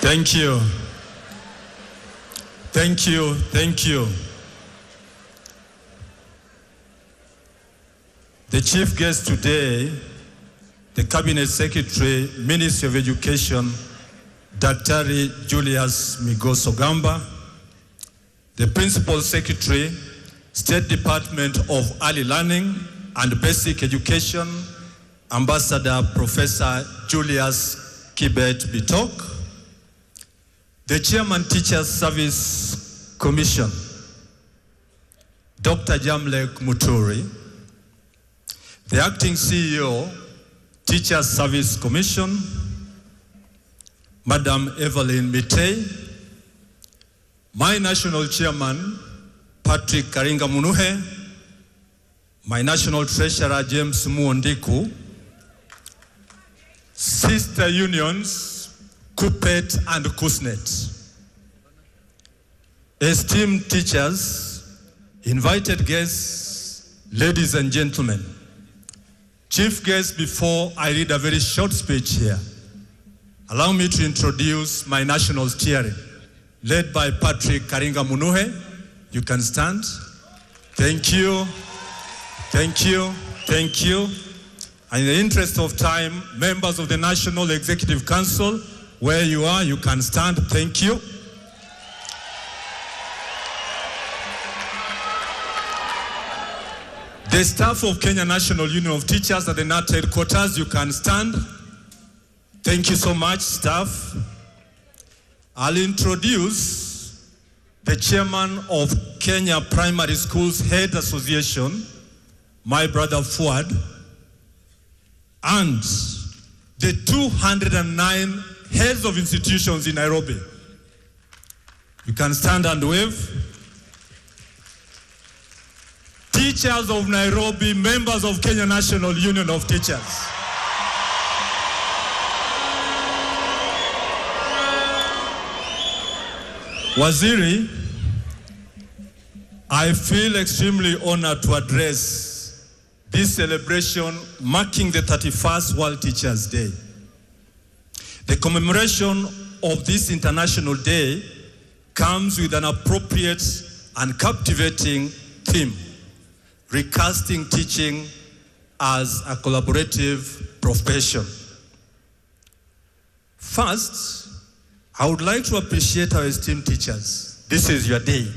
Thank you. Thank you. Thank you. The chief guest today, the Cabinet Secretary, Ministry of Education, Dr. Julius Migoso Gamba, the Principal Secretary, State Department of Early Learning and Basic Education, Ambassador Professor Julius Kibet Bitok, the Chairman Teachers Service Commission, Dr. Jamlek Muturi, the Acting CEO, Teachers Service Commission, Madam Evelyn Mitei, my National Chairman, Patrick Karinga Munuhe, my National Treasurer, James Muondiku, sister unions, KUPET and KUSNET, esteemed teachers, invited guests, ladies and gentlemen, chief guest, before I read a very short speech here, allow me to introduce my national steering, led by Patrick Karinga Munuhe. You can stand. Thank you. Thank you. Thank you. And in the interest of time, members of the National Executive Council, where you are, you can stand. Thank you. The staff of Kenya National Union of Teachers at the KNUT headquarters, you can stand. Thank you so much, staff. I'll introduce the chairman of Kenya Primary Schools Head Association, my brother Fuad, and the 209 heads of institutions in Nairobi. You can stand and wave. Teachers of Nairobi, members of Kenya National Union of Teachers. Waziri, I feel extremely honored to address this celebration marking the 31st World Teachers Day. The commemoration of this International Day comes with an appropriate and captivating theme, recasting teaching as a collaborative profession. First, I would like to appreciate our esteemed teachers. This is your day.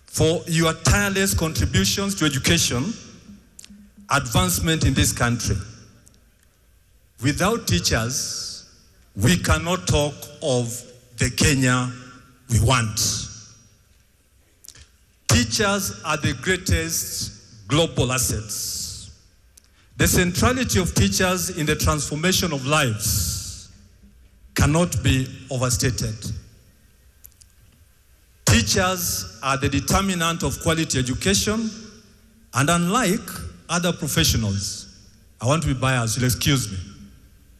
For your tireless contributions to education, advancement in this country. Without teachers, we cannot talk of the Kenya we want. Teachers are the greatest global assets. The centrality of teachers in the transformation of lives cannot be overstated. Teachers are the determinant of quality education, and unlike other professionals, I want to be biased, you'll excuse me.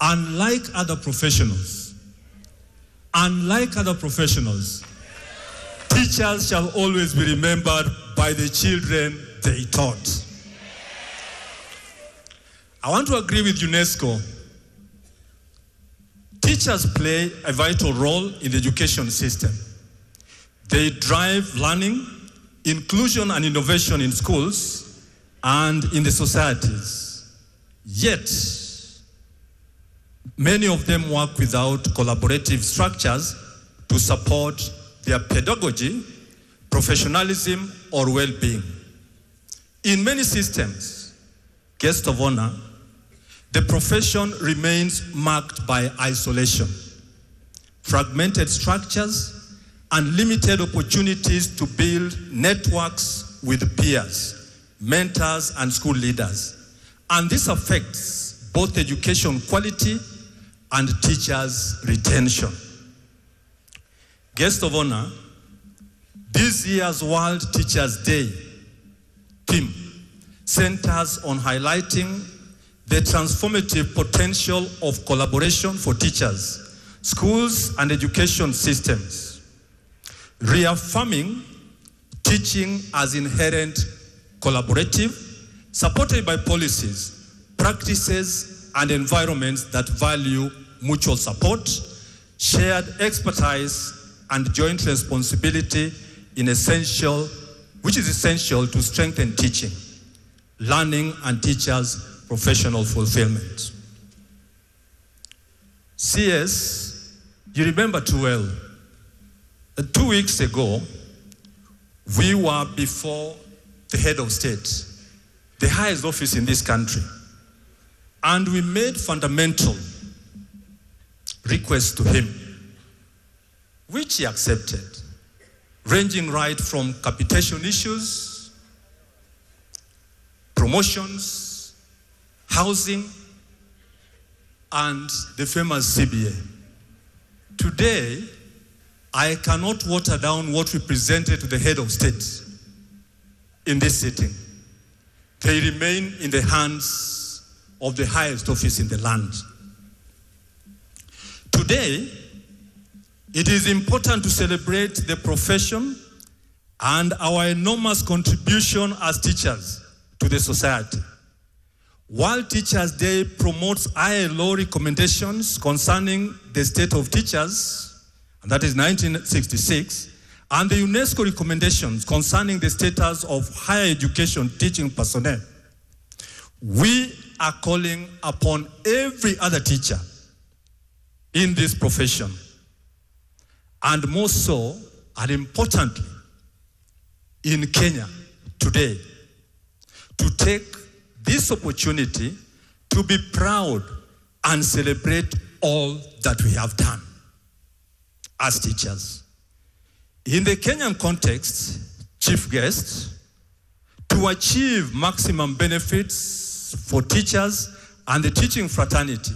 Unlike other professionals, teachers shall always be remembered by the children they taught. I want to agree with UNESCO. Teachers play a vital role in the education system. They drive learning, inclusion, and innovation in schools and in the societies. Yet, many of them work without collaborative structures to support their pedagogy, professionalism, or well-being. In many systems, guest of honor, the profession remains marked by isolation, fragmented structures, and limited opportunities to build networks with peers, mentors, and school leaders. And this affects both education quality and teachers' retention. Guest of honor, this year's World Teachers Day theme centers on highlighting the transformative potential of collaboration for teachers, schools, and education systems, reaffirming teaching as inherent collaborative, supported by policies, practices, and environments that value mutual support, shared expertise, and joint responsibility which is essential to strengthen teaching, learning, and teachers' professional fulfillment. CS, you remember too well that 2 weeks ago, we were before the head of state, the highest office in this country, and we made fundamental requests to him, which he accepted, ranging right from capitation issues, promotions, housing, and the famous CBA. Today, I cannot water down what we presented to the head of state in this sitting. They remain in the hands of the highest office in the land. Today, it is important to celebrate the profession and our enormous contribution as teachers to the society. World Teachers Day promotes ILO recommendations concerning the state of teachers, and that is 1966, and the UNESCO recommendations concerning the status of higher education teaching personnel. We are calling upon every other teacher in this profession, and more so, and importantly, in Kenya today, to take this opportunity to be proud and celebrate all that we have done as teachers. In the Kenyan context, chief guest, to achieve maximum benefits for teachers and the teaching fraternity,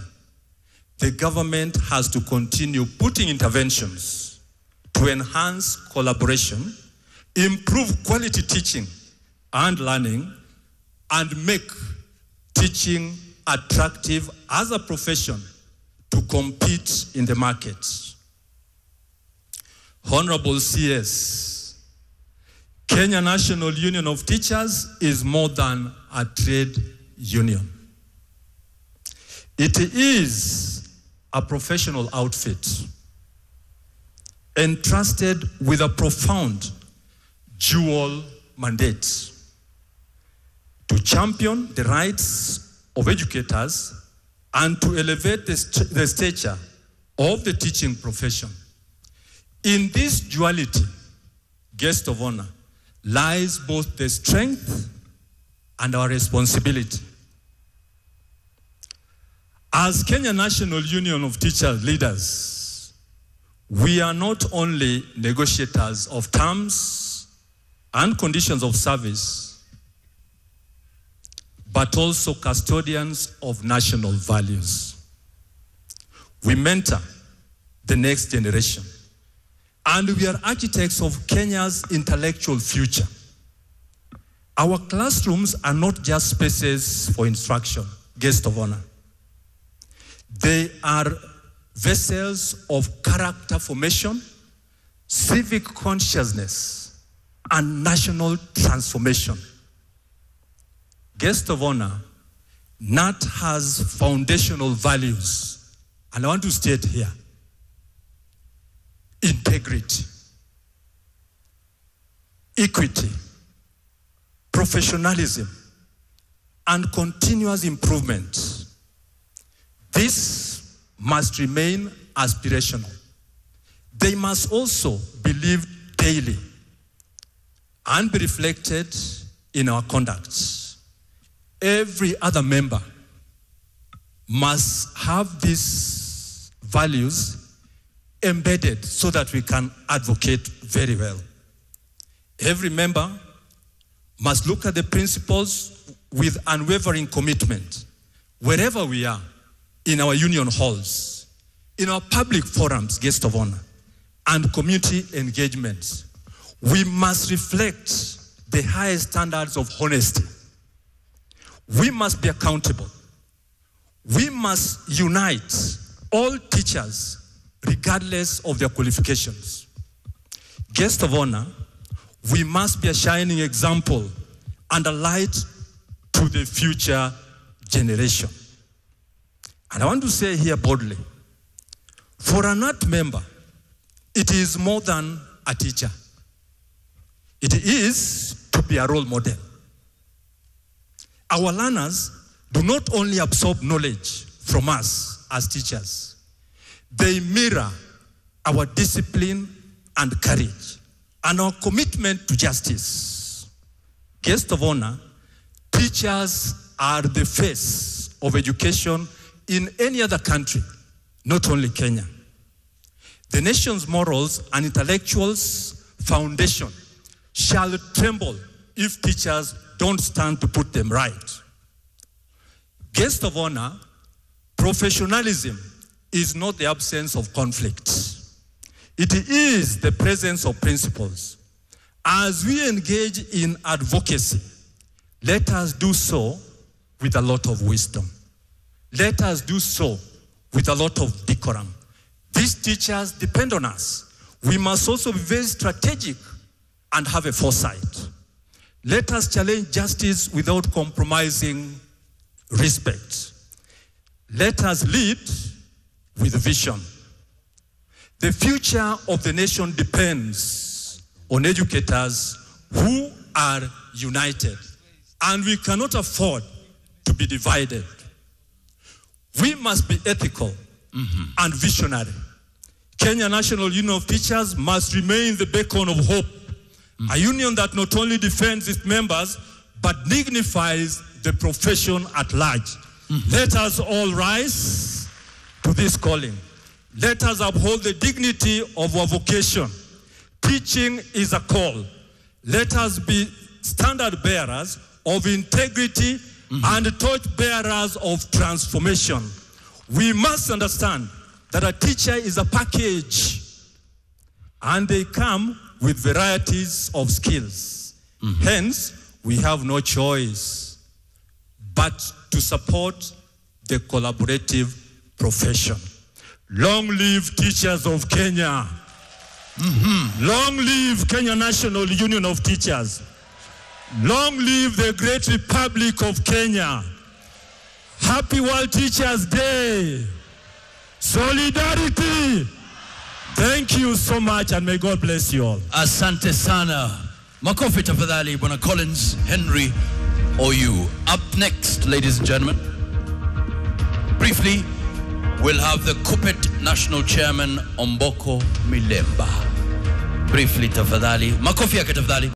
the government has to continue putting interventions to enhance collaboration, improve quality teaching and learning, and make teaching attractive as a profession to compete in the market. Honorable CS, Kenya National Union of Teachers is more than a trade union. It is a professional outfit entrusted with a profound dual mandate to champion the rights of educators and to elevate the stature of the teaching profession. In this duality, guest of honor, lies both the strength and our responsibility. As Kenya National Union of Teachers leaders, we are not only negotiators of terms and conditions of service, but also custodians of national values. We mentor the next generation, and we are architects of Kenya's intellectual future. Our classrooms are not just spaces for instruction, guest of honor. They are vessels of character formation, civic consciousness, and national transformation. Guest of honor, KNUT has foundational values, and I want to state here: integrity, equity, professionalism, and continuous improvement. This must remain aspirational. They must also be lived daily and be reflected in our conduct. Every other member must have these values embedded so that we can advocate very well. Every member must look at the principles with unwavering commitment wherever we are, in our union halls, in our public forums, guest of honor, and community engagements. We must reflect the highest standards of honesty. We must be accountable. We must unite all teachers regardless of their qualifications. Guest of honor, we must be a shining example and a light to the future generation. And I want to say here boldly, For a KNUT member, it is more than a teacher. It is to be a role model. Our learners do not only absorb knowledge from us as teachers, they mirror our discipline and courage and our commitment to justice. Guest of honor, teachers are the face of education in any other country, not only Kenya. The nation's morals and intellectuals foundation shall tremble if teachers don't stand to put them right. Guest of honor, professionalism is not the absence of conflict. It is the presence of principles. As we engage in advocacy, let us do so with a lot of wisdom. Let us do so with a lot of decorum. These teachers depend on us. We must also be very strategic and have a foresight. Let us challenge justice without compromising respect. Let us lead with vision. The future of the nation depends on educators who are united, and we cannot afford to be divided. We must be ethical and visionary. Kenya National Union of Teachers must remain the beacon of hope, a union that not only defends its members, but dignifies the profession at large. Let us all rise to this calling. Let us uphold the dignity of our vocation. Teaching is a call. Let us be standard bearers of integrity and torch bearers of transformation. We must understand that a teacher is a package, and they come with varieties of skills. Hence, we have no choice but to support the collaborative profession. Long live teachers of Kenya. Long live Kenya National Union of Teachers. Long live the great Republic of Kenya. Happy World Teachers Day. Solidarity. Thank you so much, and may God bless you all. Asante sana. Makofi tafadhali Bwana Collins Henry Oyuu. Up next, ladies and gentlemen, briefly, we'll have the KUPPET National Chairman Omboko Milemba. Briefly tafadhali. Makofi yake tafadhali.